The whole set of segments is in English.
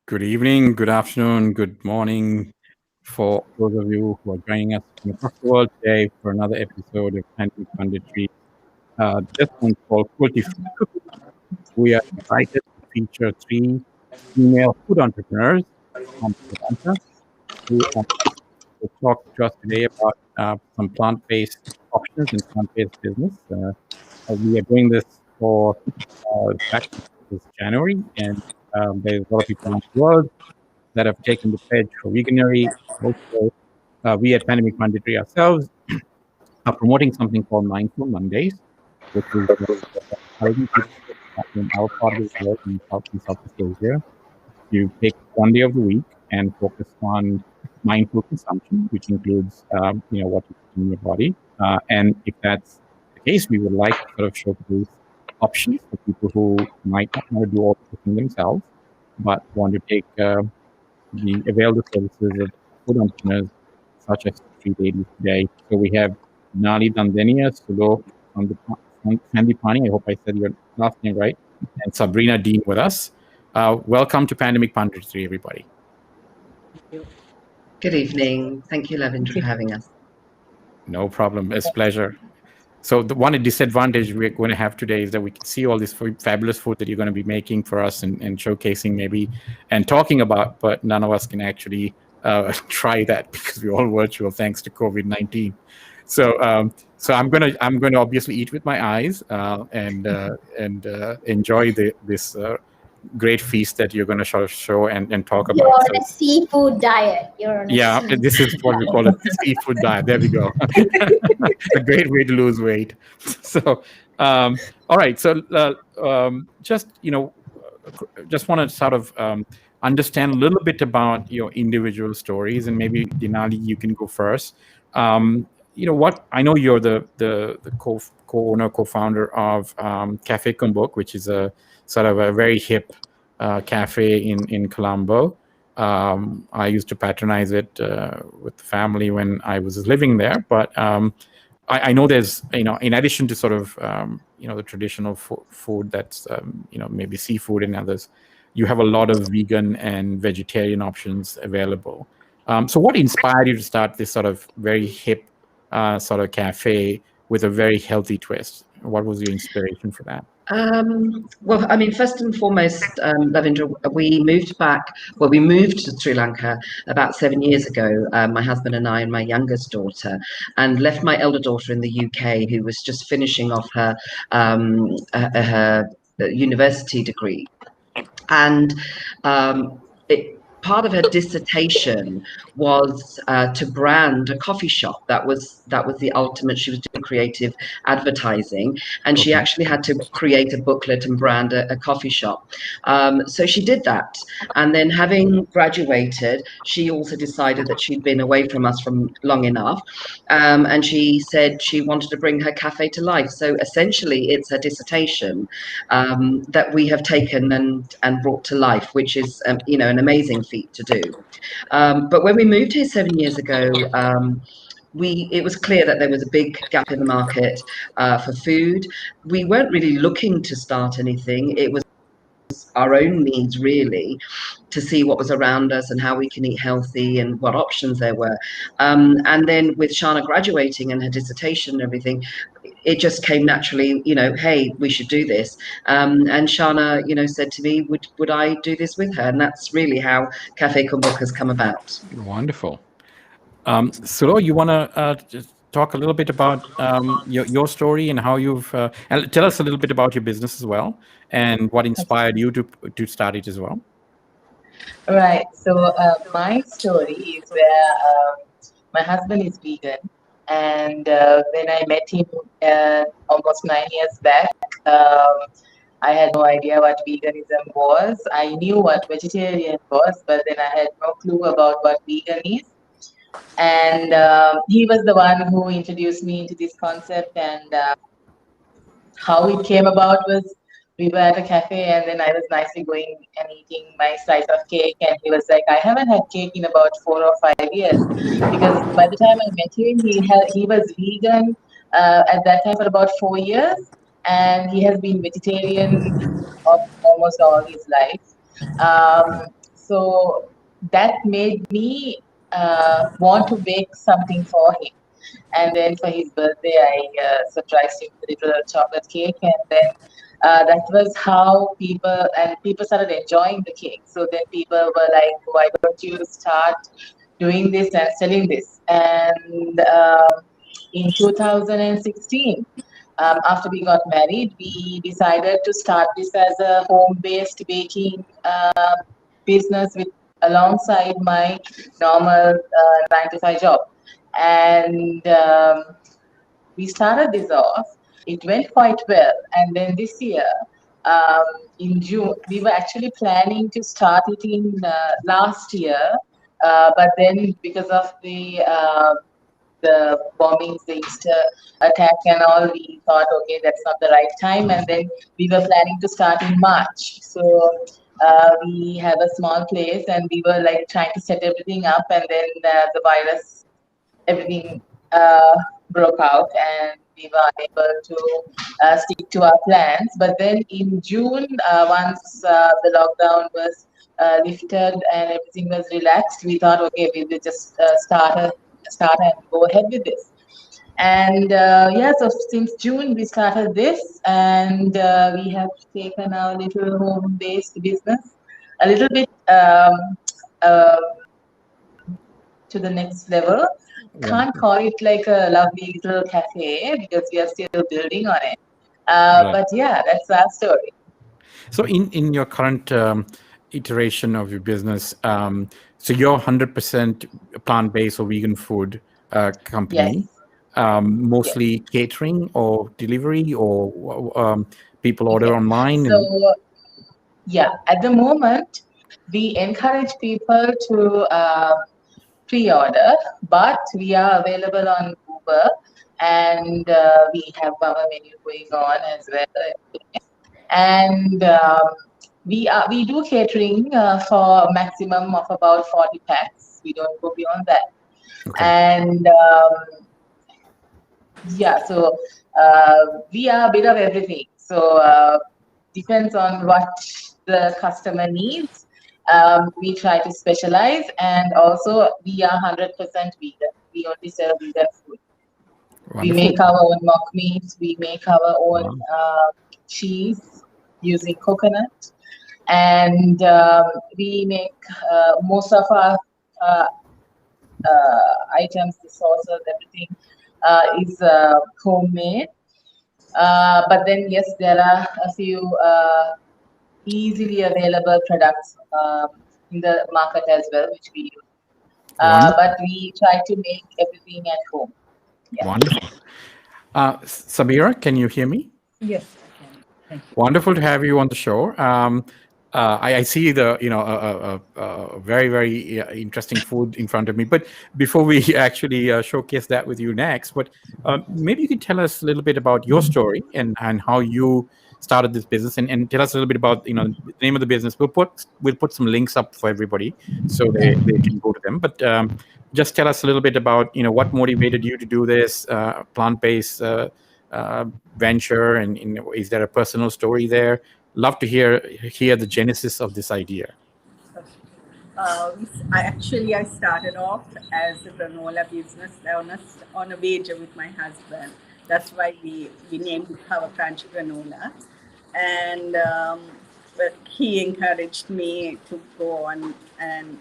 Good evening, good afternoon, good morning for those of you who are joining us from across the world today for another episode of Pandemic Punditry. This one's called Cruelty-Free. We are excited to feature three female food entrepreneurs from Sri Lanka who will talk to us today about some plant-based options and plant-based business. We are doing this for back this January, and there's a lot of people around the world that have taken the pledge for veganuary. Also, we at Pandemic Mandatory ourselves are promoting something called Mindful Mondays, which is encouraging people in our part of the world, in Southeast Asia, to take one day of the week and focus on mindful consumption, which includes, what you put in your body. And if that's the case, we would like to sort of showcase options for people who might not want to do all the cooking themselves, but want to take avail the services of food entrepreneurs such as Street Ladies today. So we have Dinali Sulo from the Sandipani. I hope I said your last name right. And Sabrina Dean with us. Welcome to Pandemic Punditry, everybody. Good evening. Thank you, Lavendra, for having us. No problem. It's a pleasure. So the one disadvantage we're going to have today is that we can see all this fabulous food that you're going to be making for us and showcasing maybe and talking about, but none of us can actually try that because we're all virtual thanks to COVID-19. So I'm going to obviously eat with my eyes and enjoy this great feast that you're going to show and talk about. You're on a seafood diet. This is what we call a seafood diet. There we go. A great way to lose weight. So, all right. So, just want to sort of understand a little bit about your individual stories, and maybe Dinali, you can go first. What I know you're the co-owner, co-founder of Cafe Kumbuk, which is a sort of a very hip cafe in Colombo. I used to patronize it with the family when I was living there. But I know there's, in addition to sort of, the traditional food that's, maybe seafood and others, you have a lot of vegan and vegetarian options available. So what inspired you to start this sort of very hip sort of cafe with a very healthy twist? What was your inspiration for that? Well, I mean, first and foremost, Lavendra, we moved to Sri Lanka about 7 years ago, my husband and I and my youngest daughter, and left my elder daughter in the UK, who was just finishing off her university degree. And part of her dissertation was to brand a coffee shop. That was the ultimate. She was doing creative advertising, and she actually had to create a booklet and brand a coffee shop. So she did that, and then having graduated, she also decided that she'd been away from us from long enough, and she said she wanted to bring her cafe to life. So essentially, it's her dissertation that we have taken and brought to life, which is an amazing feat to do. But when we moved here 7 years ago, it was clear that there was a big gap in the market for food. We weren't really looking to start anything. It was our own needs, really, to see what was around us and how we can eat healthy and what options there were. And then with Shana graduating and her dissertation and everything, it just came naturally, hey, we should do this. And Shana, said to me, would I do this with her? And that's really how Cafe Kumbuk has come about. Wonderful. Sulo, you want to just talk a little bit about your story and how you've and tell us a little bit about your business as well and what inspired you to start it as well. Right. So my story is where my husband is vegan, and when I met him almost 9 years back, I had no idea what veganism was. I knew what vegetarian was, but then I had no clue about what vegan is. And he was the one who introduced me into this concept, and how it came about was we were at a cafe, and then I was nicely going and eating my slice of cake, and he was like, I haven't had cake in about 4 or 5 years, because by the time I met him, he was vegan at that time for about 4 years, and he has been vegetarian of almost all his life. So that made me want to bake something for him. And then for his birthday, I surprised him with a little chocolate cake. And then that was how people started enjoying the cake. So then people were like, why don't you start doing this and selling this? And in 2016, after we got married, we decided to start this as a home-based baking business with alongside my normal 9 to 5 job. And we started this off. It went quite well, and then this year, um, in June, we were actually planning to start it in last year, but then because of the bombings, the Easter attack, and all, we thought, okay, that's not the right time. And then we were planning to start in March. So we have a small place, and we were like trying to set everything up, and then the virus, everything broke out, and we were unable to stick to our plans. But then in June, once the lockdown was lifted and everything was relaxed, we thought, okay, we will just start and go ahead with this. And yeah, so since June we started this, and we have taken our little home-based business a little bit uh, to the next level. Can't call it like a lovely little cafe because we are still building on it. But yeah, that's our story. So in your current iteration of your business, so you're 100% plant-based or vegan food company, mostly catering or delivery, or people order online? So yeah, at the moment, we encourage people to pre-order, but we are available on Uber, and we have our menu going on as well. And we do catering for maximum of about 40 packs. We don't go beyond that. Okay. And yeah, so we are a bit of everything. So depends on what the customer needs. We try to specialize, and also we are 100% vegan. We only sell vegan food. Wonderful. We make our own mock meat. We make our own cheese using coconut, and we make most of our items, the sauces, everything is homemade. But then, yes, there are a few easily available products in the market as well, which we use. But we try to make everything at home. Yeah. Wonderful. Sabira, can you hear me? Yes, I can. Thank you. Wonderful to have you on the show. I see the very, very interesting food in front of me. But before we actually showcase that with you next, but maybe you could tell us a little bit about your story and how you started this business, and tell us a little bit about the name of the business. We'll put some links up for everybody so they can go to them. But just tell us a little bit about what motivated you to do this plant-based venture, and is there a personal story there? Love to hear the genesis of this idea. I started off as a granola business on a wager with my husband. That's why we named our Crunch Granola. And but he encouraged me to go on and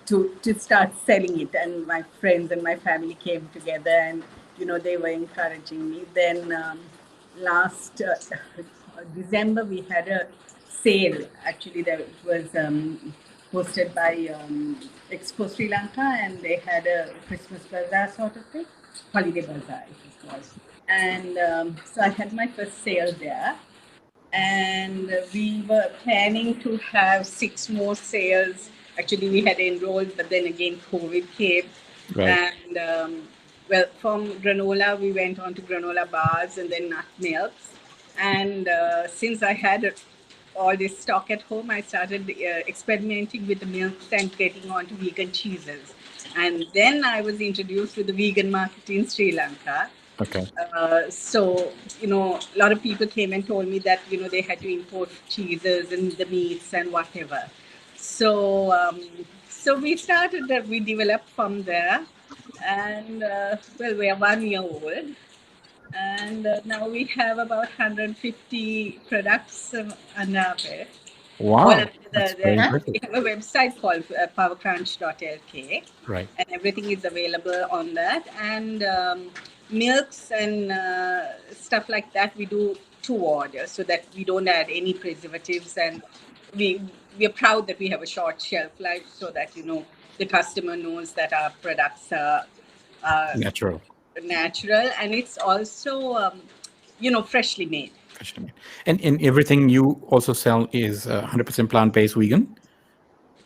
to start selling it. And my friends and my family came together, and they were encouraging me. Then last December we had a sale. Actually, that was hosted by Expo Sri Lanka, and they had a Christmas bazaar sort of thing, holiday bazaar it was. And so I had my first sale there, and we were planning to have 6 more sales. Actually, we had enrolled, but then again COVID came. Right. And well, from granola we went on to granola bars and then nut milks. And since I had all this stock at home, I started experimenting with the milks and getting on to vegan cheeses. And then I was introduced to the vegan market in Sri Lanka. Okay. So, a lot of people came and told me that, they had to import cheeses and the meats and whatever. So we started that, we developed from there. And, well, we are 1 year old. And now we have about 150 products on our bed. Well, Wow. That's very impressive. we have a website called powercrunch.lk, Right. and everything is available on that. And milks and stuff like that, we do to order so that we don't add any preservatives, and we're proud that we have a short shelf life so that the customer knows that our products are Natural. natural, and it's also freshly made. And everything you also sell is 100% plant-based vegan?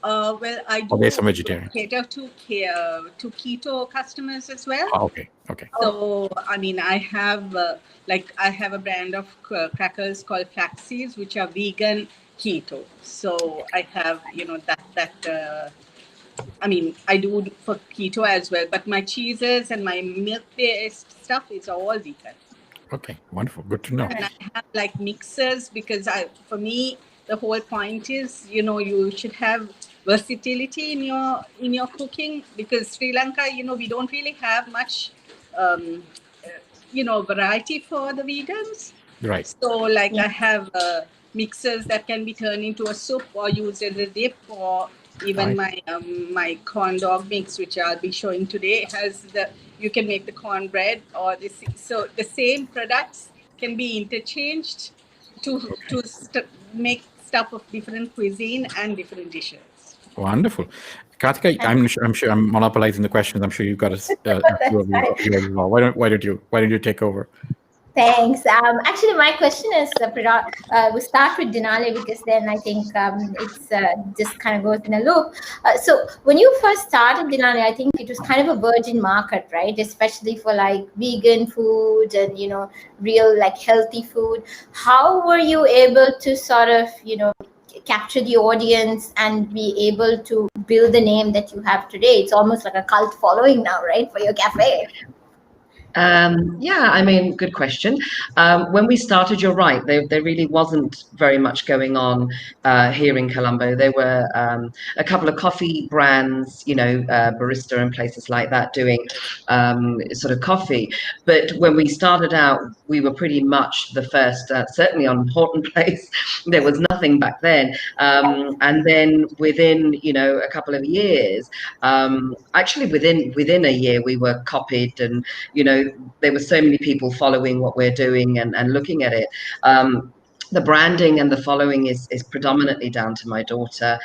Well, I Or do there's some vegetarian? cater to keto customers as well. Oh, okay. So, I mean, I have a brand of crackers called Flaxseeds, which are vegan keto. So I have, I mean, I do for keto as well, but my cheeses and my milk-based stuff is all vegan. Okay, wonderful. Good to know. And I have like mixers because for me, the whole point is, you should have versatility in your cooking, because Sri Lanka, we don't really have much, variety for the vegans. Right. So I have mixers that can be turned into a soup or used as a dip, or even my corn dog mix, which I'll be showing today, has you can make the cornbread or so the same products can be interchanged to make stuff of different cuisine and different dishes. Wonderful. Kartika, I'm sure I'm monopolizing the questions. I'm sure you've got a few of yours as well. Why don't you take over? Thanks. Actually, my question is, we start with Dinali because then I think it's just kind of goes in a loop. So when you first started Dinali, I think it was kind of a virgin market, right? Especially for like vegan food and, real like healthy food. How were you able to sort of, capture the audience and be able to build the name that you have today? It's almost like a cult following now, right, for your cafe? Yeah, I mean, good question. When we started, you're right, there really wasn't very much going on here in Colombo. There were a couple of coffee brands, Barista and places like that doing sort of coffee. But when we started out, we were pretty much the first, certainly on Horton Place. There was nothing back then. And then within, a couple of years, actually within a year, we were copied, and, there were so many people following what we're doing and looking at it. The branding and the following is predominantly down to my daughter,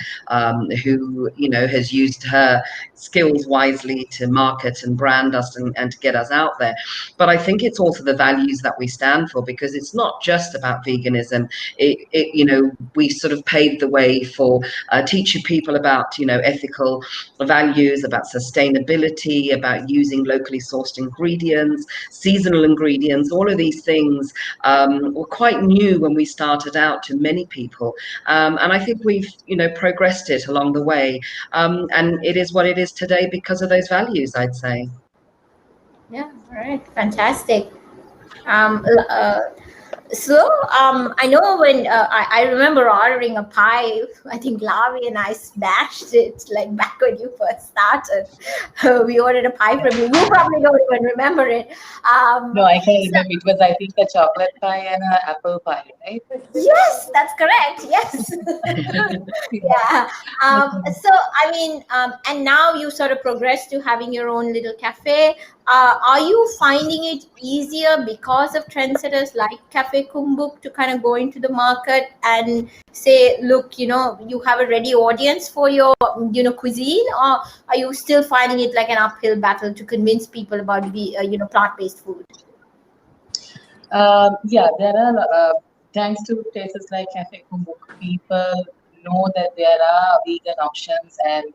who, has used her skills wisely to market and brand us and to get us out there. But I think it's also the values that we stand for, because it's not just about veganism. We sort of paved the way for teaching people about, ethical values, about sustainability, about using locally sourced ingredients, seasonal ingredients. All of these things were quite new when we started out to many people, and I think we've progressed it along the way, and it is what it is today because of those values, I'd say. Yeah, all right, fantastic. So I know when I remember ordering a pie, I think Lavi and I smashed it like back when you first started. We ordered a pie from you. You probably don't even remember it. No, I can't remember. It was, I think, a chocolate pie and an apple pie, right? Yes, that's correct. Yes. Yeah. So, I mean, and now you sort of progressed to having your own little cafe. Are you finding it easier because of trendsetters like Cafe Kumbuk to kind of go into the market and say, look, you have a ready audience for your, cuisine, or are you still finding it like an uphill battle to convince people about the, plant-based food? Yeah, there are, thanks to places like Cafe Kumbuk, people know that there are vegan options, and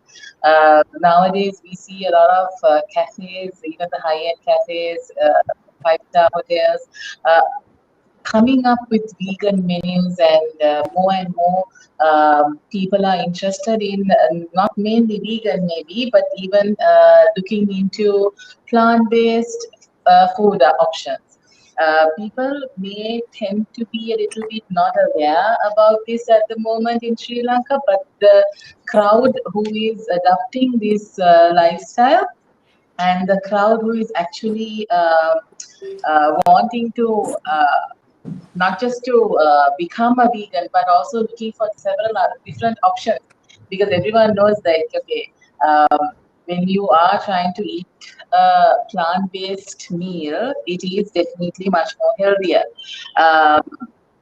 nowadays we see a lot of cafes, even the high-end cafes, five-star hotels, coming up with vegan menus, and more people are interested in not mainly vegan maybe, but even looking into plant-based food options. People may tend to be a little bit not aware about this at the moment in Sri Lanka, but the crowd who is adopting this lifestyle and the crowd who is actually wanting to not just to become a vegan, but also looking for several different options, because everyone knows that, okay, when you are trying to eat a plant-based meal, it is definitely much more healthier. Um,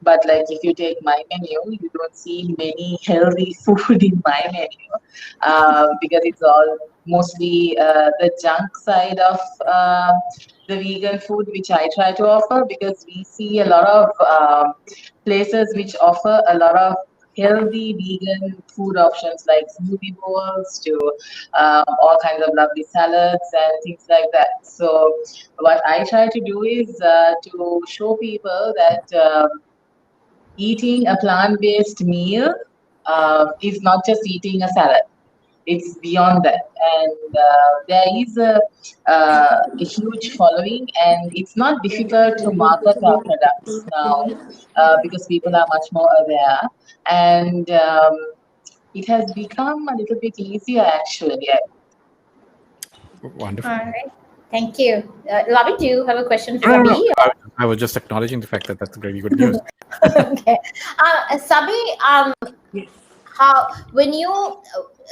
but like if you take my menu, you don't see many healthy food in my menu, because it's all mostly the junk side of the vegan food, which I try to offer, because we see a lot of places which offer a lot of healthy vegan food options like smoothie bowls to all kinds of lovely salads and things like that. So what I try to do is to show people that eating a plant-based meal is not just eating a salad. It's beyond that, and there is a huge following, and it's not difficult to market our products now because people are much more aware, and it has become a little bit easier actually. Wonderful. All right. Thank you. Lavi, do you have a question for No, no, Sabi? no. I was just acknowledging the fact that that's very good news. Okay. Sabi, Yes. how when you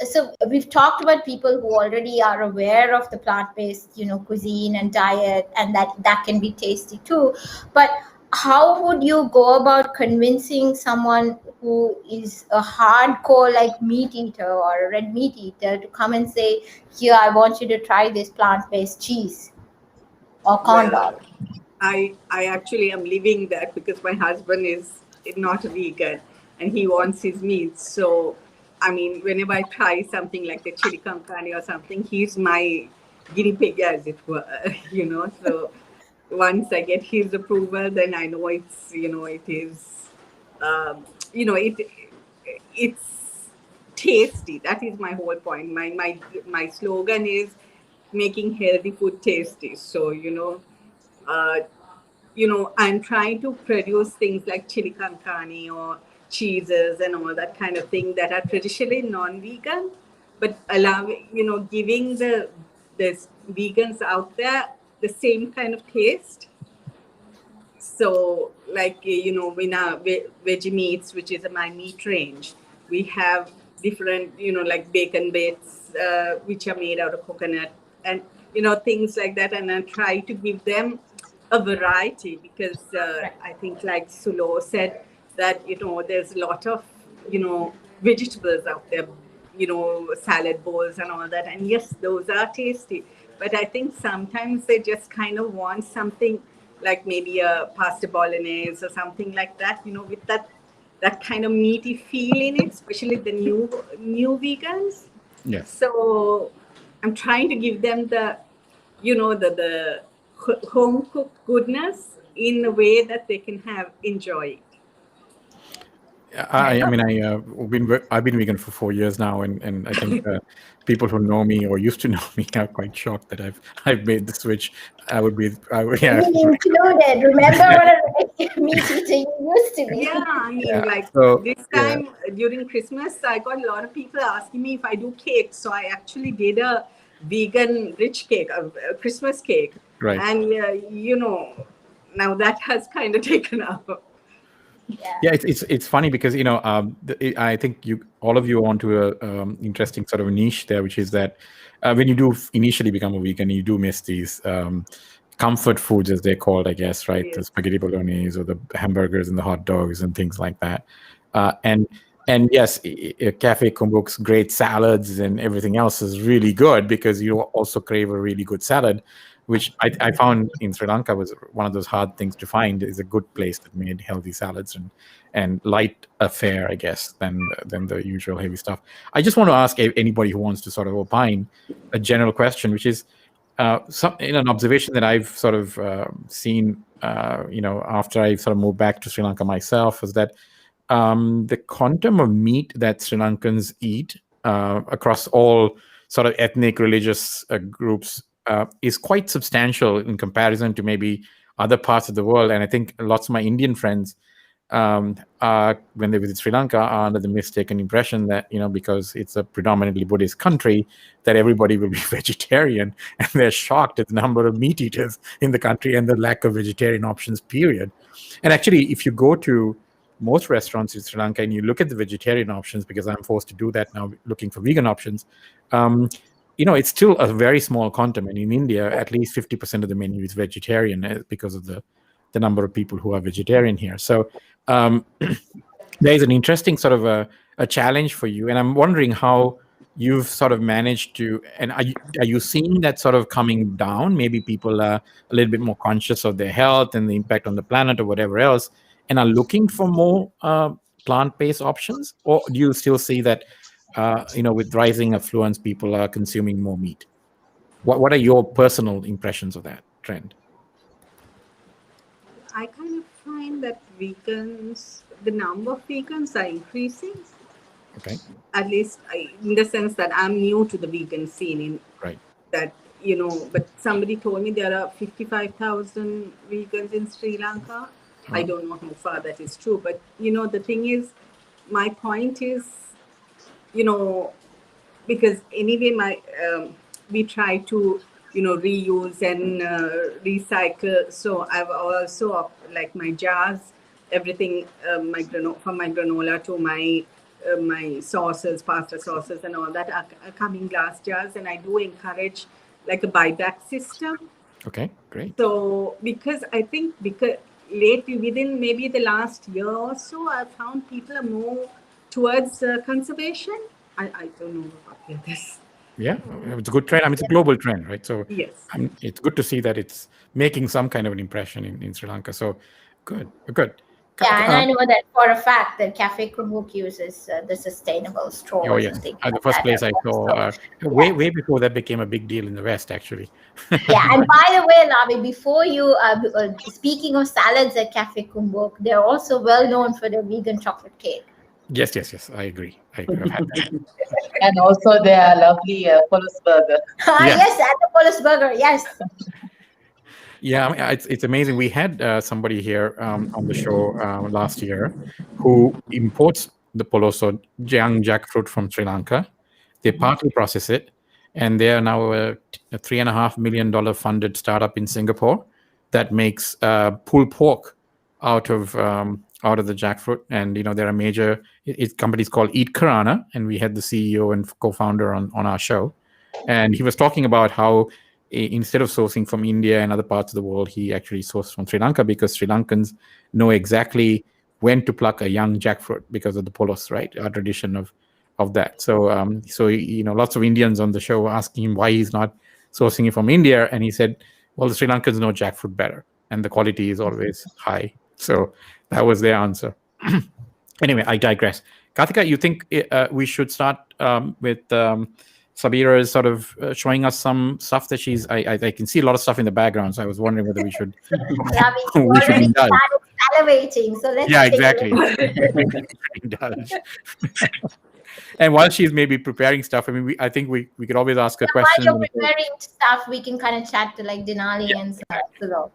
so we've talked about people who already are aware of the plant-based cuisine and diet, and that can be tasty too, but how would you go about convincing someone who is a hardcore like meat eater or a red meat eater to come and say, here, I want you to try this plant-based cheese or corn Well, dog? I actually am living that because my husband is not a vegan and he wants his meat. So, I mean, whenever I try something like the chili con carne or something, he's my guinea pig, as it were, So, once I get his approval, then I know it's, it is, it's tasty. That is my whole point. My slogan is making healthy food tasty. So, uh, I'm trying to produce things like chili con carne or cheeses and all that kind of thing that are traditionally non-vegan, but allowing, giving the vegans out there the same kind of taste. So, like, in our veggie meats, which is my meat range, we have different, like bacon bits, which are made out of coconut and, things like that. And I try to give them a variety because I think, like Sulo said, that, there's a lot of, vegetables out there, salad bowls and all that. And yes, those are tasty. But I think sometimes they just kind of want something like maybe a pasta bolognese or something like that, with that kind of meaty feel in it, especially the new vegans. Yes. So I'm trying to give them the, the home cooked goodness in a way that they can enjoy it. I mean, I've been vegan for 4 years now, and I think people who know me or used to know me are quite shocked that I've made the switch. Yeah. Me included. Remember what a meat eater you used to be? Yeah, I mean, So, this time during Christmas, I got a lot of people asking me if I do cakes. So I actually did a vegan rich cake, a Christmas cake. Right. And, now that has kind of taken up. Yeah, it's funny because I think all of you are onto a interesting sort of niche there, which is that when you do initially become a vegan, you do miss these comfort foods, as they're called, I guess, right? Yes. The spaghetti bolognese or the hamburgers and the hot dogs and things like that. And yes, cafe cookbooks, great salads and everything else is really good because you also crave a really good salad, which I found in Sri Lanka was one of those hard things to find, is a good place that made healthy salads and light affair, I guess, than the usual heavy stuff. I just want to ask anybody who wants to sort of opine a general question, which is an observation that I've sort of seen, after I sort of moved back to Sri Lanka myself, is that the quantum of meat that Sri Lankans eat across all sort of ethnic, religious groups is quite substantial in comparison to maybe other parts of the world. And I think lots of my Indian friends, when they visit Sri Lanka, are under the mistaken impression that, because it's a predominantly Buddhist country, that everybody will be vegetarian, and they're shocked at the number of meat eaters in the country and the lack of vegetarian options, period. And actually, if you go to most restaurants in Sri Lanka and you look at the vegetarian options, because I'm forced to do that now, looking for vegan options, it's still a very small condiment. In India, at least 50% of the menu is vegetarian because of the number of people who are vegetarian here. So there is an interesting sort of a challenge for you. And I'm wondering how you've sort of managed to, and are you seeing that sort of coming down? Maybe people are a little bit more conscious of their health and the impact on the planet or whatever else, and are looking for more plant-based options? Or do you still see that, with rising affluence, people are consuming more meat? What are your personal impressions of that trend? I kind of find that the number of vegans are increasing. Okay. At least in the sense that I'm new to the vegan scene. Right. That, but somebody told me there are 55,000 vegans in Sri Lanka. I don't know how far that is true. But, the thing is, my point is, because anyway, we try to, reuse and recycle. So I've also, like my jars, everything, from my granola to my sauces, pasta sauces and all that are coming glass jars. And I do encourage like a buyback system. Okay, great. So because lately, within maybe the last year or so, I've found people are more towards conservation. I don't know about this. Yeah, it's a good trend. I mean, it's a global trend, right? So yes, it's good to see that it's making some kind of an impression in Sri Lanka. So good. Yeah, and I know that for a fact that Cafe Kumbuk uses the sustainable straws. Oh, yes. The first place I saw, way before that became a big deal in the West, actually. Yeah, and by the way, Lavi, before you, speaking of salads at Cafe Kumbuk, they're also well known for their vegan chocolate cake. Yes. I agree. I've had that. And also their lovely Polish burger. Yes, and the Polish burger, yes. Yeah, I mean, it's amazing. We had somebody here on the show last year who imports the Poloso young jackfruit from Sri Lanka. They partly process it, and they are now a $3.5 million funded startup in Singapore that makes pulled pork out of the jackfruit. And there are major companies called Eat Karana, and we had the CEO and co-founder on our show, and he was talking about how instead of sourcing from India and other parts of the world, he actually sourced from Sri Lanka, because Sri Lankans know exactly when to pluck a young jackfruit because of the polos, right? Our tradition of that. So lots of Indians on the show were asking him why he's not sourcing it from India, and he said, well, the Sri Lankans know jackfruit better, and the quality is always high. So that was their answer. Anyway, I digress. Karthika, you think we should start with Sabira is sort of showing us some stuff that I can see a lot of stuff in the background, so I was wondering whether we should. We should indulge. Salivating, so let's exactly. Indulge. And while she's maybe preparing stuff, I mean, I think we could always ask her questions. While you're preparing stuff, we can kind of chat to like Dinali and Sulo.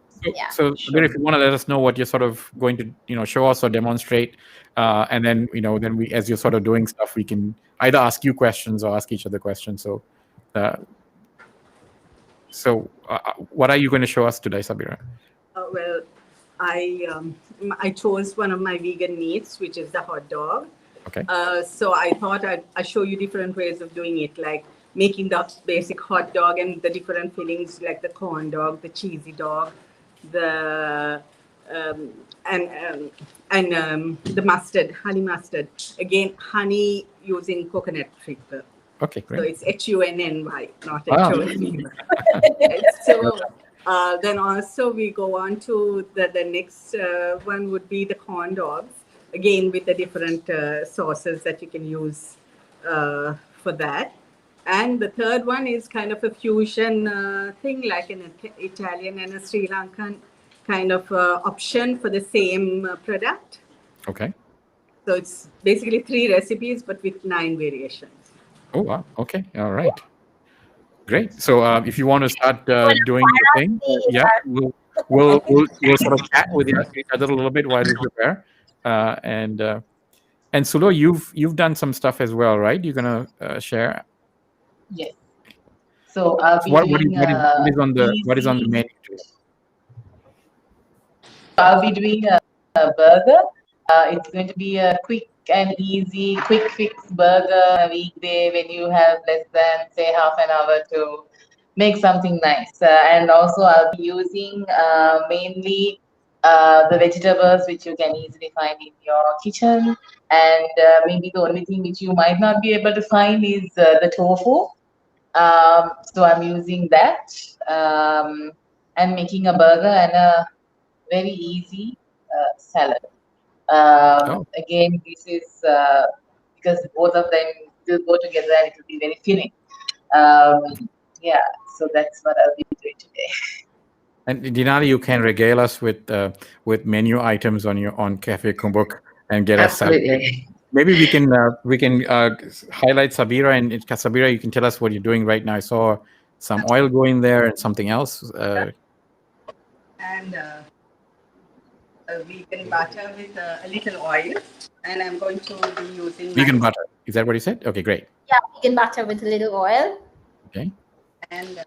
So Sabira, if you want to let us know what you're sort of going to, show us or demonstrate, and then then we, as you're sort of doing stuff, we can either ask you questions or ask each other questions. So, what are you going to show us today, Sabira? Well, I chose one of my vegan meats, which is the hot dog. Okay. So I thought I'd show you different ways of doing it, like making the basic hot dog and the different fillings, like the corn dog, the cheesy dog, the the mustard, honey mustard. Again, honey using coconut treacle. Okay, great. So it's HUNNY, not HONE. So then also we go on to the next one would be the corn dogs, again with the different sauces that you can use for that. And the third one is kind of a fusion thing, like an Italian and a Sri Lankan kind of option for the same product. Okay. So it's basically 3 recipes, but with 9 variations. Oh, wow. Okay. All right. Great. So if you want to start doing the thing, yeah, the, we'll sort of chat with each other a little bit while we prepare. And Sulo, you've done some stuff as well, right? You're gonna share. Yes. So I'll be What doing is on the easy. menu today? I'll be doing a burger. It's going to be a quick and easy, quick fix burger on a weekday when you have less than, say, half an hour to make something nice. And also, I'll be using mainly the vegetables which you can easily find in your kitchen. And maybe the only thing which you might not be able to find is the tofu. So I'm using that and making a burger and a very easy salad. Again, this is because both of them will go together and it will be very filling. Yeah, so that's what I'll be doing today. And Dinali, you can regale us with menu items on Cafe Kumbuk and get us. Absolutely. Maybe we can highlight Sabira, and Sabira, you can tell us what you're doing right now. I saw some oil going there and something else. And vegan butter with a little oil, and I'm going to be using vegan butter. Is that what you said? Okay, great. Yeah, vegan butter with a little oil. Okay. And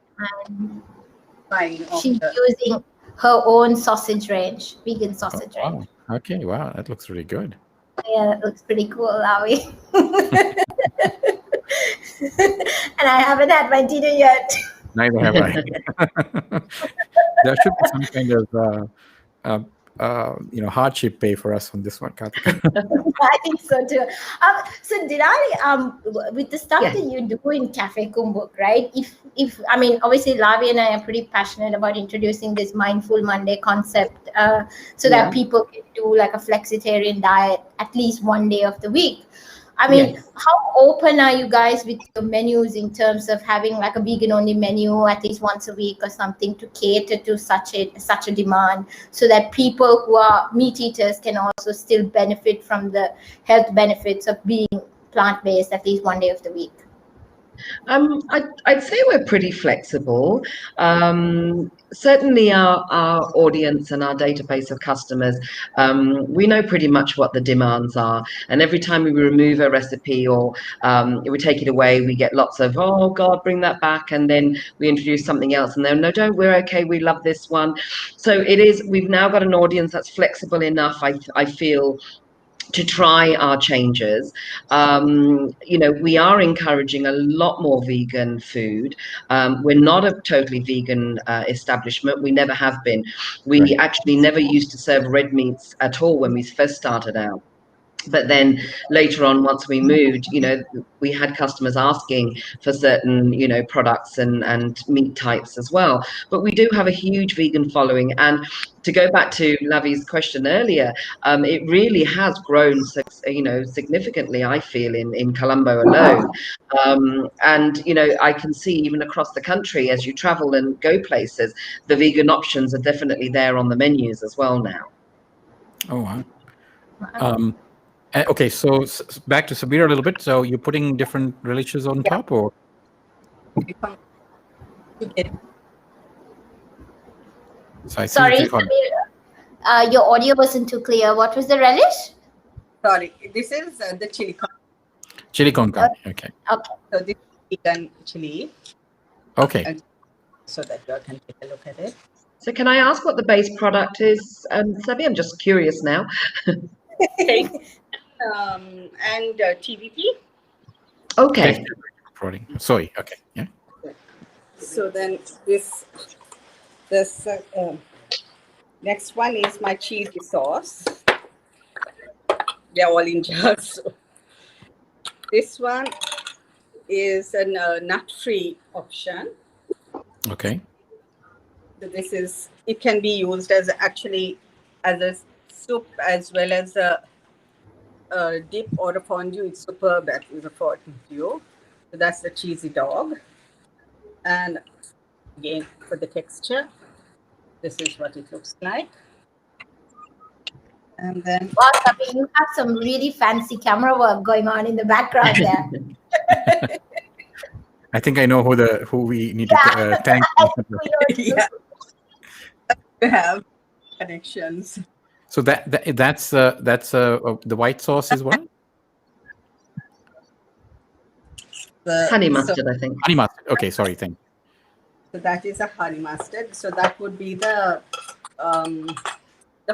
she's using her own sausage range, vegan sausage range. Wow. Okay, wow, that looks really good. Yeah, that looks pretty cool, Lavi. And I haven't had my dinner yet. Neither have I. There should be some kind of hardship pay for us on this one, Karthika. I think so too. So Dinali, with the stuff that you do in Cafe Kumbuk, right? If I mean, obviously Lavi and I are pretty passionate about introducing this Mindful Monday concept, so that people can do like a flexitarian diet at least one day of the week. I mean, how open are you guys with your menus in terms of having like a vegan only menu at least once a week or something to cater to such a demand, so that people who are meat eaters can also still benefit from the health benefits of being plant-based at least one day of the week? I'd say we're pretty flexible. Certainly our audience and our database of customers, we know pretty much what the demands are. And every time we remove a recipe or we take it away, we get lots of, oh God, bring that back. And then we introduce something else. And then, no, don't, we're okay. We love this one. So we've now got an audience that's flexible enough, I feel, to try our changes. We are encouraging a lot more vegan food. We're not a totally vegan establishment. We never have been. We actually never used to serve red meats at all when we first started out. But then later on, once we moved, we had customers asking for certain, products and meat types as well. But we do have a huge vegan following. And to go back to Lavi's question earlier, it really has grown, significantly, I feel, in Colombo alone. And, I can see even across the country as you travel and go places, the vegan options are definitely there on the menus as well now. Oh, wow. Okay, so back to Sabira a little bit. So you're putting different relishes on top, or? Sorry, Sabira, your audio wasn't too clear. What was the relish? Sorry, this is the chili con. Chili con carne. Okay. Okay. So this is vegan chili. Okay. So that you can take a look at it. So can I ask what the base product is, Sabi? I'm just curious now. And TVP. Okay. Sorry. Okay. Yeah. So then this next one is my cheesy sauce. They're all in jars. So this one is a nut-free option. Okay. So it can be used as a soup as well as a dip or a fondue. It's superb as a fondue. So that's the cheesy dog. And again, for the texture, this is what it looks like. And then, wow, Sabi, you have some really fancy camera work going on in the background there. I think I know who we need to thank. I think we know it. Yeah. We have connections. So that's the white sauce is what? Honey So, mustard, I think. Honey mustard. Okay, sorry, thank you. so that is a honey mustard. So that would be the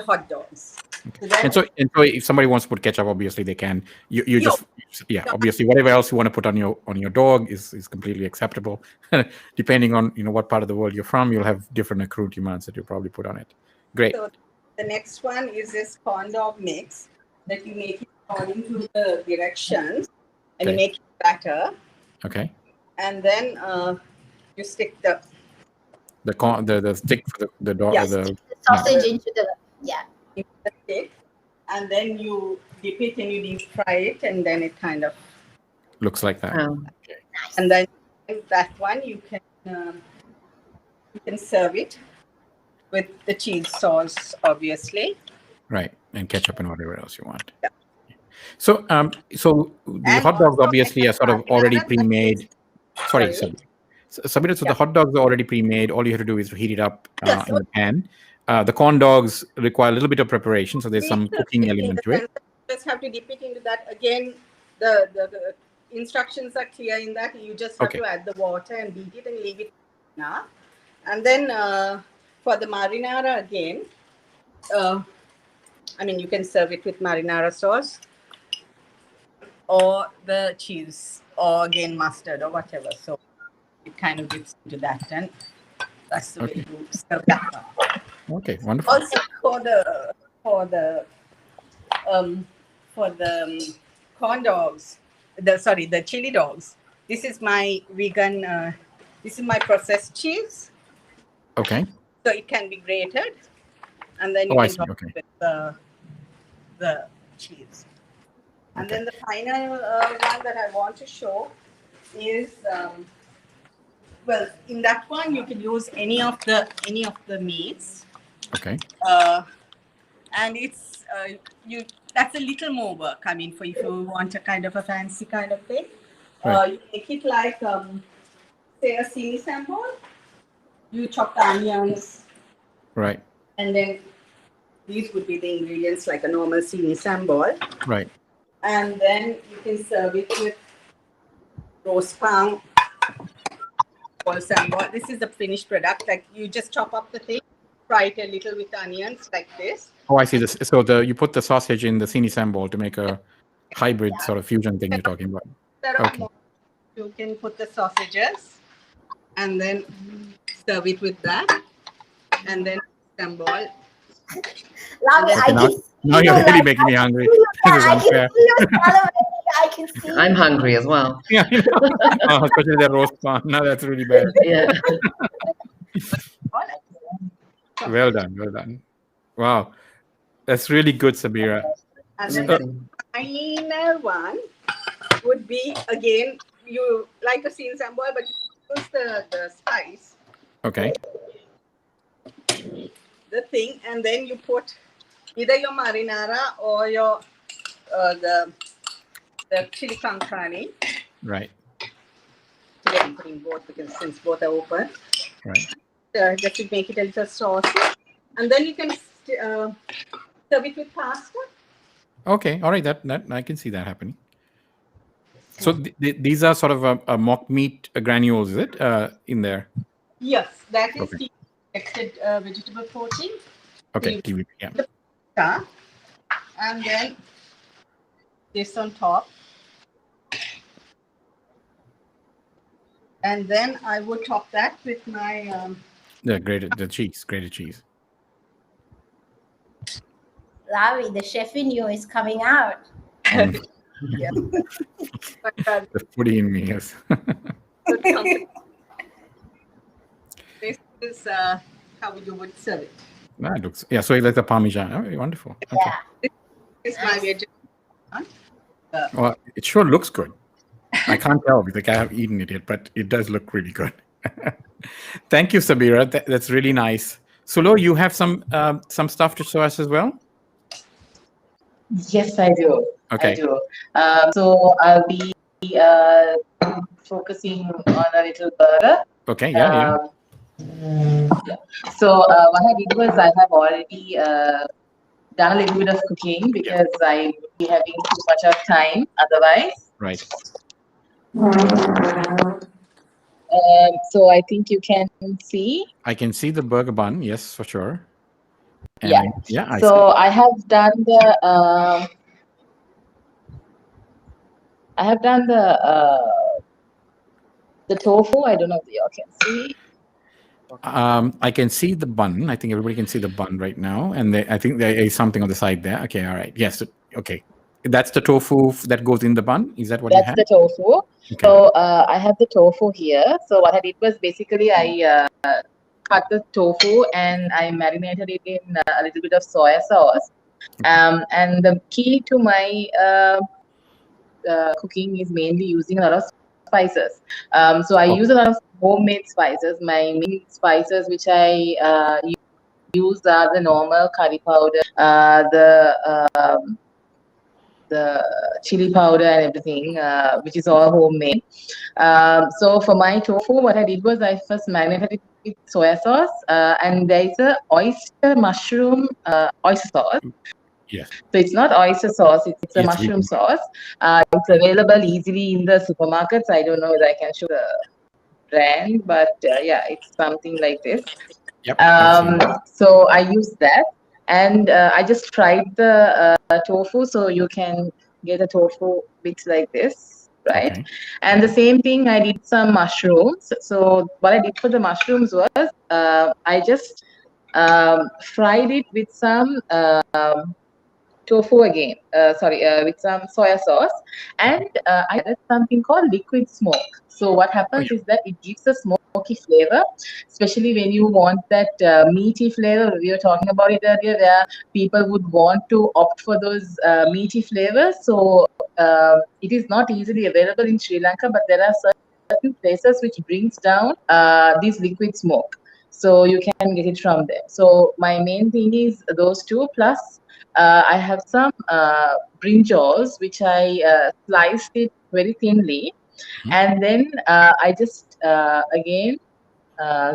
hot dogs. So then, And so if somebody wants to put ketchup, obviously they can. You just obviously whatever else you want to put on your dog is completely acceptable. Depending on what part of the world you're from, you'll have different accoutrements that you probably put on it. Great. so the next one is this corn dog mix that you make it according to the directions, and you Okay. make it batter, Okay. and then you stick the The stick for the dog. Yes. The Sausage into the stick, and then you dip it and you deep fry it, and then it kind of, looks like that. and then that one you can serve it with the cheese sauce, obviously. Right, and ketchup and whatever else you want. Yeah. So the And hot dogs also obviously are sort of already pre-made. Sorry, Sorry. Sabina. So Yeah. the hot dogs are already pre-made. All you have to do is to heat it up Yes. in the pan. The corn dogs require a little bit of preparation, so there's some cooking element to it. Just have to dip it into that again. The instructions are clear in that you just have Okay. to add the water and beat it and leave it now. And then for the marinara again, you can serve it with marinara sauce or the cheese or again mustard or whatever. So it kind of dips into that, and that's the way to serve that one. Okay, wonderful. Also for the corn dogs, the chili dogs. This is my vegan. This is my processed cheese, Okay. so it can be grated, and then you Oh, I can see. top Okay. it with the cheese. And then the final one that I want to show is in that one you can use any of the meats. Okay. And it's that's a little more work. I mean, for if you want a kind of a fancy kind of thing, Right. you make it like say a sini sambal. You chop the onions, Right. and then these would be the ingredients like a normal sini sambal, Right. and then you can serve it with roast pang or sambal. This is the finished product. Like you just chop up the thing, fry it a little with onions like this. Oh, I see this. So you put the sausage in the sini sambal to make a hybrid sort of fusion thing you're talking about. Instead of Okay. more, you can put the sausages and then serve it with that, and then sambal. Lovely. Okay, now you're really making me hungry. This is I unfair. can see you salivating. I can see. I'm hungry as well. Yeah, especially the roast pan. No, that's really bad. Yeah. Well done. Well done. Wow, that's really good, Sabira. And then Amazing. the final one would be again, you like a sini sambal, but you use the spice, Okay. the thing, and then you put either your marinara or your the chili con carne. Right. Today I'm putting both because since both are open. Right. Just to make it a little saucy, and then you can serve it with pasta. Okay. All right. That I can see that happening. So these are sort of a mock meat granules, is it? In there. Yes, that is Okay. textured vegetable protein. Okay. You- TV, yeah. Pasta, and then this on top. And then I would top that with my The cheese, grated cheese. Lovely. The chef in you is coming out. Mm, yeah. the foodie in me, yes. This is how you would serve it. That looks, yeah. So like the Parmesan. Oh, wonderful. Okay. Yeah. This is my vegetable. Well, it sure looks good. I can't tell because I haven't eaten it yet, but it does look really good. Thank you, Sabira. That's really nice. Sulo, you have some stuff to show us as well? Yes, I do. Okay. I do. So I'll be focusing on a little burger. Okay, yeah. So what I did was I have already done a little bit of cooking because I would be having too much of time otherwise. Right. So I think you can see. I can see the burger bun. Yes, for sure. And yeah. I have done the. I have done the tofu. I don't know if you all can see. I can see the bun. I think everybody can see the bun right now, and I think there is something on the side there. Okay, all right. Yes. Okay. That's the tofu that goes in the bun. Is that what you have? That's the tofu. Okay. So I have the tofu here. So what I did was basically I cut the tofu and I marinated it in a little bit of soy sauce. Okay. And the key to my cooking is mainly using a lot of spices. So I use a lot of homemade spices. My main spices which I use are the normal curry powder, the chili powder and everything, which is all homemade. So for my tofu, what I did was I first marinated it with soy sauce, and there is a oyster mushroom oyster sauce. Yes. So it's not oyster sauce; it's a mushroom sauce. It's available easily in the supermarkets. I don't know whether I can show the brand, but yeah, it's something like this. Yep. So I use that. And I just fried the tofu, so you can get a tofu bits like this, right? Okay. And the same thing, I did some mushrooms. So what I did for the mushrooms was I just fried it with some tofu again, with some soya sauce, and I added something called liquid smoke. So what happens is that it gives a smoky flavor, especially when you want that meaty flavor. We were talking about it earlier, where people would want to opt for those meaty flavors. So it is not easily available in Sri Lanka, but there are certain places which brings down this liquid smoke. So you can get it from there. So my main thing is those two, plus I have some brinjals, which I sliced it very thinly. And then I just again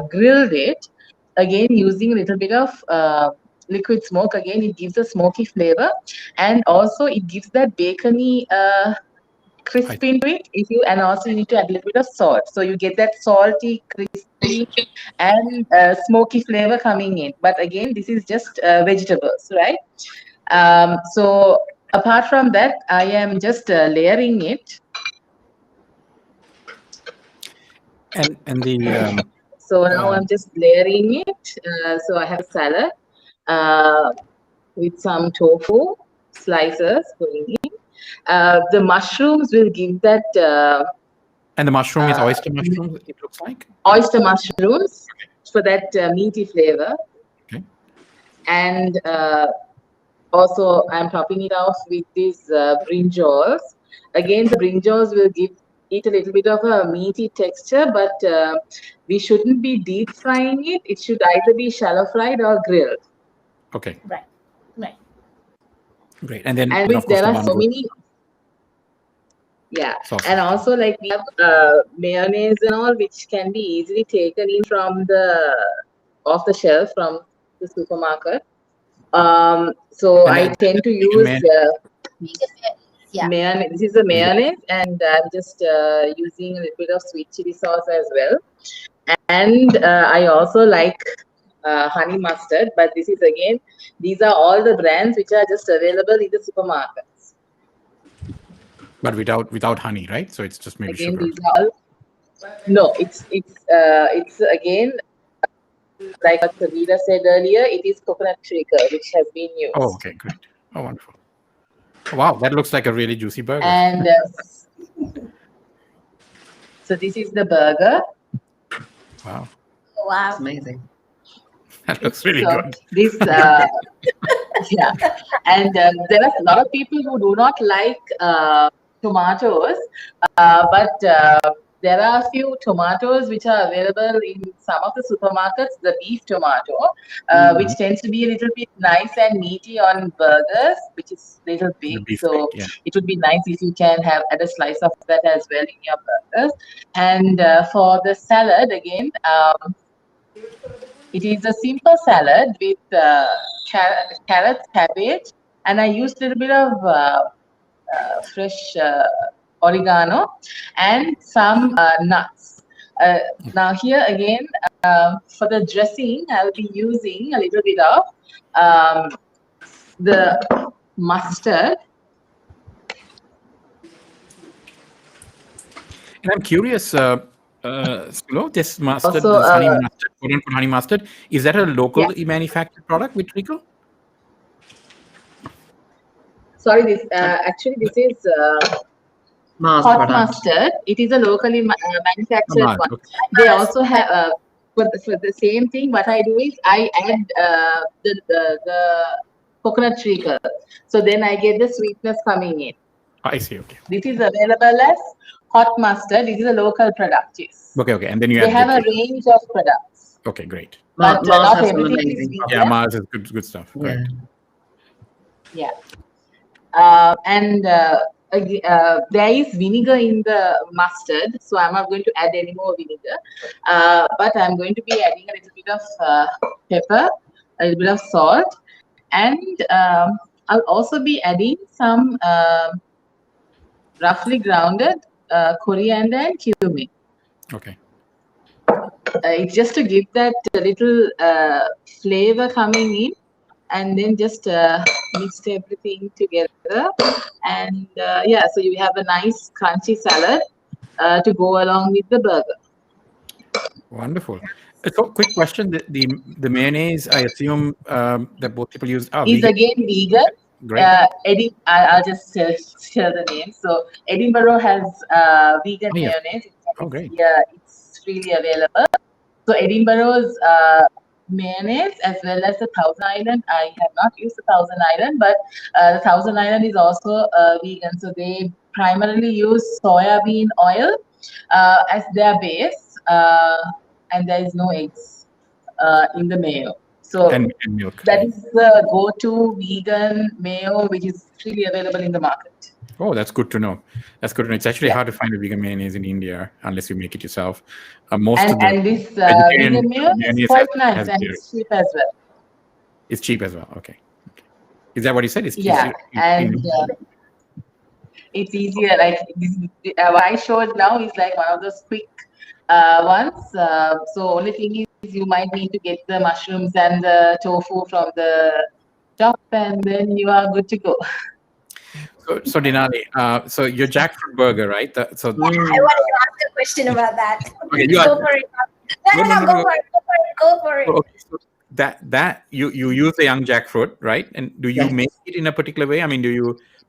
grilled it, again using a little bit of liquid smoke. Again, it gives a smoky flavor, and also it gives that bacony crisp into it. And also you need to add a little bit of salt, so you get that salty, crispy, and smoky flavor coming in. But again, this is just vegetables, right? So apart from that, I am just layering it. And the so now I'm just layering it. So I have a salad with some tofu slices going in. The mushrooms will give that. And the mushroom is oyster mushrooms, it looks like? Oyster mushrooms for that meaty flavor. Okay. And also I'm topping it off with these brinjals. Again, the brinjals will give it a little bit of a meaty texture, but we shouldn't be deep frying it. It should either be shallow fried or grilled. Okay. Right. Great. And then of course, there are so many. Yeah. And also, like, we have mayonnaise and all, which can be easily taken in from off the shelf from the supermarket. So I tend to use mayonnaise. This is a mayonnaise, and I'm just using a little bit of sweet chili sauce as well. And I also like honey mustard, but this is again, these are all the brands which are just available in the supermarkets. But without honey, right? So it's just maybe again, sugar. These are all, no, it's again, like what Savita said earlier, it is coconut sugar which has been used. Oh, okay, great. Oh, wonderful. Wow, that looks like a really juicy burger. And so this is the burger. Wow. Wow. It's amazing. That looks really good. This, yeah. And there are a lot of people who do not like tomatoes, but there are a few tomatoes which are available in some of the supermarkets, the beef tomato, which tends to be a little bit nice and meaty on burgers, which is a little The big. beef So steak, yeah. it would be nice if you can add a slice of that as well in your burgers. And for the salad, again, it is a simple salad with carrots, cabbage, and I used a little bit of fresh oregano and some nuts. Now here again, for the dressing, I'll be using a little bit of the mustard. And I'm curious, Sulo, this mustard, Also, this honey mustard, quote-unquote honey mustard, is that a locally manufactured product with Rico? Sorry, this actually this is Mars hot product. mustard. It is a locally manufactured Mars, one. okay. They also have for the same thing. What I do is I add the coconut treacle, so then I get the sweetness coming in. I see. Okay. This is available as hot mustard. It is a local product. Yes. Okay. And then you They have the a range of products. Okay, great. But Mars not has some everything is amazing vegan. Yeah, Mars is good stuff. Yeah. Correct. Yeah. And there is vinegar in the mustard, so I'm not going to add any more vinegar. But I'm going to be adding a little bit of pepper, a little bit of salt, and I'll also be adding some roughly grounded coriander and cumin. Okay. It's just to give that little flavor coming in, and then just mixed everything together. And yeah, so you have a nice crunchy salad to go along with the burger. Wonderful. So, quick question: the mayonnaise, I assume that both people use. Is again vegan. Great. I'll just share the name. So Edinburgh has vegan mayonnaise. Great. Yeah, it's freely available. So Edinburgh's mayonnaise as well as the Thousand Island. I have not used the Thousand Island, but the Thousand Island is also vegan. So they primarily use soya bean oil as their base, and there is no eggs in the mayo. So and milk. That is the go-to vegan mayo, which is freely available in the market. Oh, that's good to know. That's good to know. It's actually hard to find a vegan mayonnaise in India unless you make it yourself. Most of the and this vegan mayo is quite nice and it's cheap as well. It's cheap as well. Okay. Is that what you said? It's yeah, and it's easier. Like what I showed now is like one of those quick ones. So only thing is you might need to get the mushrooms and the tofu from the shop, and then you are good to go. So Dinali, so your jackfruit burger, right? I wanted to ask a question about that. Okay, go for it. No, go for it. Okay, so that you use the young jackfruit, right? And do you make it in a particular way? I mean,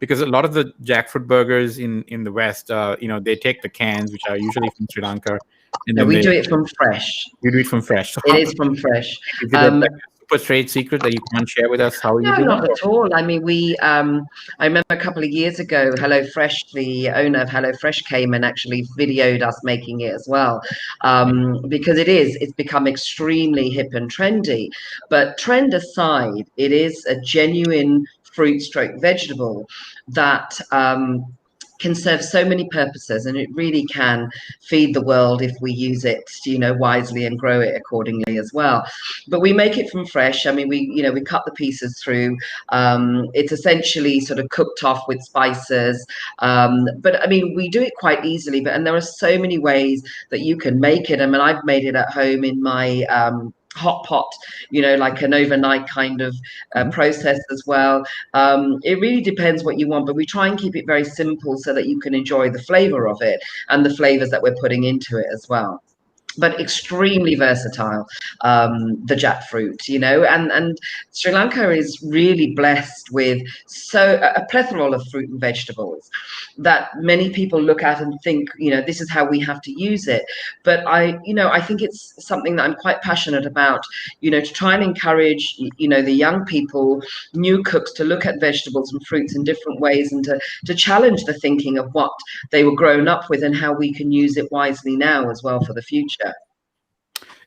because a lot of the jackfruit burgers in the West, they take the cans, which are usually from Sri Lanka. And we do it from fresh. You do it from fresh. So it is from fresh. Is it super trade secret that you can't share with us how you do it? No, not at all. I mean, I remember a couple of years ago, HelloFresh, the owner of HelloFresh came and actually videoed us making it as well. Because it's become extremely hip and trendy. But trend aside, it is a genuine fruit stroke vegetable that can serve so many purposes, and it really can feed the world if we use it, wisely and grow it accordingly as well. But we make it from fresh. I mean, we cut the pieces through. It's essentially sort of cooked off with spices. But I mean, we do it quite easily. And there are so many ways that you can make it. I mean, I've made it at home in my hot pot, like an overnight kind of process as well. It really depends what you want, but we try and keep it very simple so that you can enjoy the flavor of it and the flavors that we're putting into it as well. but extremely versatile, the jackfruit, and Sri Lanka is really blessed with a plethora of fruit and vegetables that many people look at and think, this is how we have to use it. But I think it's something that I'm quite passionate about, to try and encourage, the young people, new cooks, to look at vegetables and fruits in different ways, and to challenge the thinking of what they were grown up with and how we can use it wisely now as well for the future.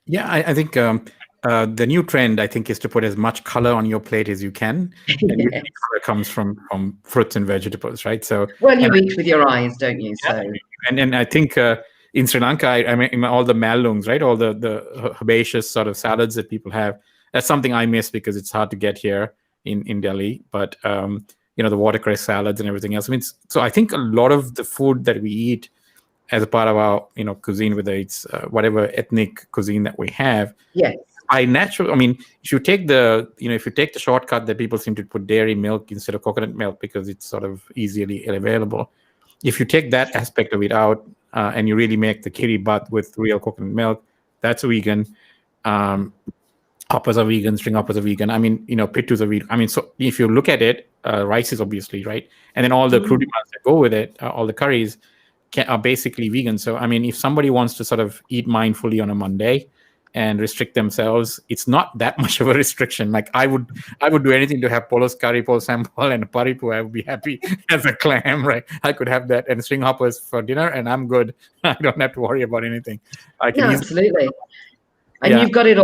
Yeah, I think the new trend, I think, is to put as much color on your plate as you can. And usually color comes from fruits and vegetables, right? So, well, you eat with your eyes, don't you? Yeah. So, and I think in Sri Lanka, I mean, all the malungs, right? All the herbaceous sort of salads that people have. That's something I miss because it's hard to get here in Delhi. But the watercress salads and everything else. I mean, so I think a lot of the food that we eat as a part of our cuisine, whether it's whatever ethnic cuisine that we have, yes, I mean, if you take the shortcut that people seem to put dairy milk instead of coconut milk because it's sort of easily available, if you take that aspect of it out and you really make the kiri bhat with real coconut milk, that's vegan. Hoppers are vegan, string hoppers are vegan. I mean, pittus are vegan. I mean, so if you look at it, rice is obviously, right? And then all the crudimas that go with it, all the curries are basically vegan. So, I mean, if somebody wants to sort of eat mindfully on a Monday and restrict themselves, it's not that much of a restriction. Like I would do anything to have polos curry, pol sambal, and a paripu. I would be happy as a clam, right? I could have that and string hoppers for dinner, and I'm good. I don't have to worry about anything. I can absolutely. And you've got it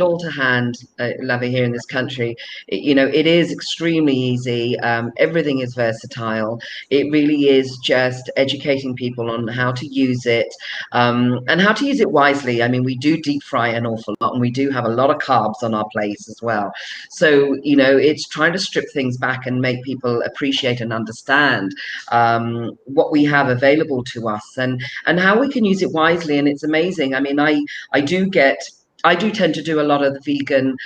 all to hand, Lavi, here in this country. It is extremely easy. Everything is versatile. It really is just educating people on how to use it, and how to use it wisely. I mean, we do deep fry an awful lot, and we do have a lot of carbs on our plates as well. So, it's trying to strip things back and make people appreciate and understand what we have available to us, and how we can use it wisely. And it's amazing. I mean, I do tend to do a lot of the vegan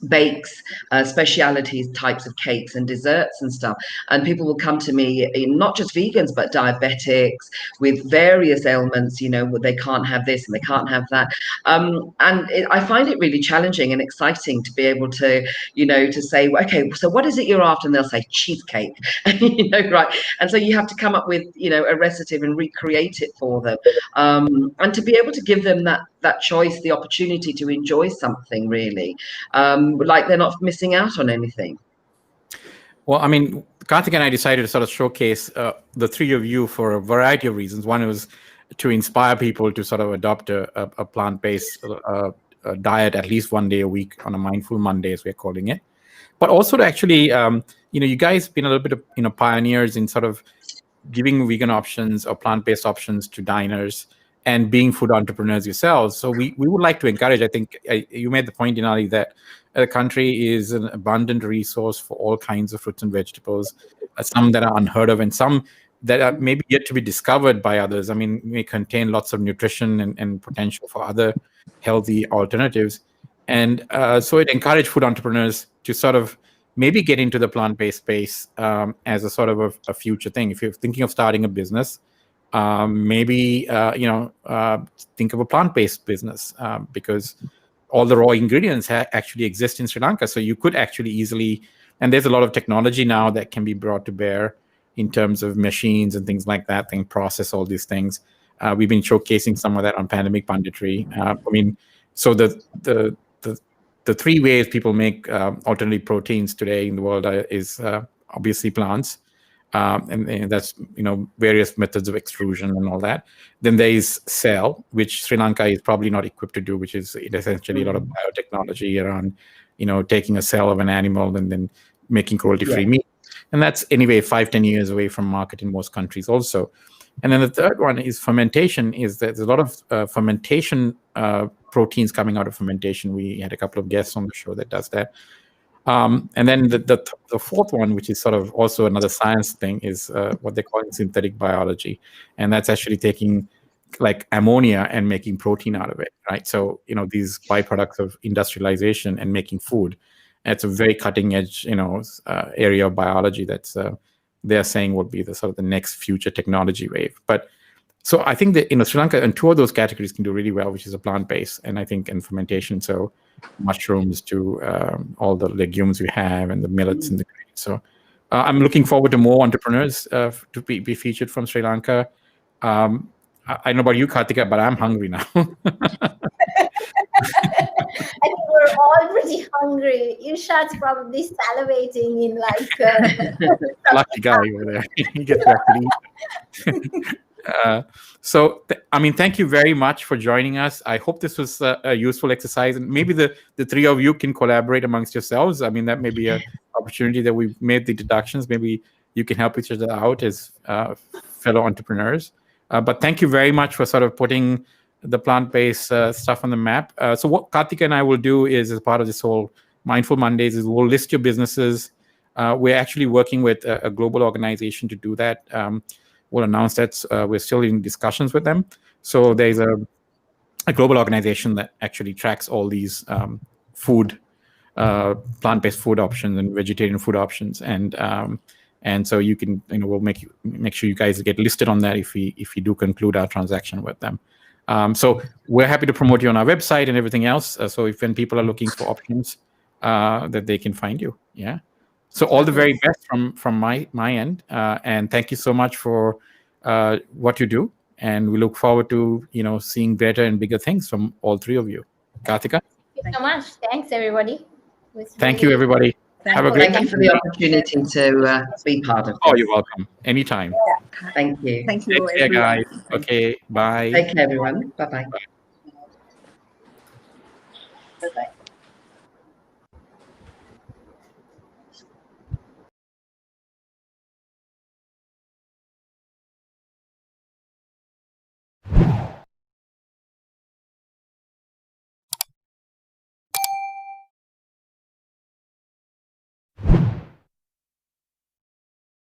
bakes, specialities types of cakes and desserts and stuff. And people will come to me, not just vegans, but diabetics with various ailments, they can't have this and they can't have that. I find it really challenging and exciting to be able to, to say, okay, so what is it you're after? And they'll say cheesecake, right? And so you have to come up with, a recipe and recreate it for them. And to be able to give them that choice, the opportunity to enjoy something really, like they're not missing out on anything. Well, I mean, Karthik and I decided to sort of showcase the three of you for a variety of reasons. One was to inspire people to sort of adopt a plant-based diet at least one day a week on a Mindful Monday, as we're calling it. But also to actually, you guys been a little bit of pioneers in sort of giving vegan options or plant-based options to diners and being food entrepreneurs yourselves. So we would like to encourage, I think you made the point, Dinali, that the country is an abundant resource for all kinds of fruits and vegetables, some that are unheard of and some that are maybe yet to be discovered by others. I mean, may contain lots of nutrition and potential for other healthy alternatives. And so it encouraged food entrepreneurs to sort of maybe get into the plant-based space as a sort of a future thing. If you're thinking of starting a business, maybe think of a plant-based business because all the raw ingredients actually exist in Sri Lanka. So you could actually easily, and there's a lot of technology now that can be brought to bear in terms of machines and things like that, and process all these things. We've been showcasing some of that on Pandemic Punditry. I mean, so the three ways people make alternative proteins today in the world is obviously plants. And that's various methods of extrusion and all that. Then there is cell, which Sri Lanka is probably not equipped to do, which is essentially a lot of biotechnology around taking a cell of an animal and then making cruelty-free meat. And that's anyway 5-10 years away from market in most countries also. And then the third one is fermentation. Is that there's a lot of fermentation proteins coming out of fermentation. We had a couple of guests on the show that does that. And then the fourth one, which is sort of also another science thing, is what they call synthetic biology. And that's actually taking like ammonia and making protein out of it, right? So, these byproducts of industrialization and making food. It's a very cutting edge, area of biology that's they're saying will be the sort of the next future technology wave. But So I think that Sri Lanka and 2 of those categories can do really well, which is a plant-based and I think in fermentation. So mushrooms to all the legumes we have and the millets and the grains. So I'm looking forward to more entrepreneurs to be featured from Sri Lanka. I know about you, Kartika, but I'm hungry now. I think we're all pretty hungry. Irshad's probably salivating in Lucky guy over there. He gets to actually eat. So, thank you very much for joining us. I hope this was a useful exercise, and maybe the 3 of you can collaborate amongst yourselves. I mean, that may be an opportunity that we've made the deductions. Maybe you can help each other out as fellow entrepreneurs. But thank you very much for sort of putting the plant-based stuff on the map. So what Kartika and I will do is, as part of this whole Mindful Mondays, is we'll list your businesses. We're actually working with a global organization to do that. We'll announce that we're still in discussions with them. So there's a global organization that actually tracks all these food, plant-based food options and vegetarian food options, and so you can, we'll make sure you guys get listed on that if we do conclude our transaction with them. So we're happy to promote you on our website and everything else. So when people are looking for options, that they can find you. Yeah. So all the very best from my end, and thank you so much for what you do. And we look forward to seeing better and bigger things from all 3 of you. Kartika. Thank you so much. Thanks, everybody. Thank you, everybody. Have a great Thank you for the opportunity to be part of this. Oh, you're welcome. Anytime. Yeah. Thank you. Thank you, Take care, everyone. guys. Okay, bye. Take care, everyone. Bye-bye. Bye-bye.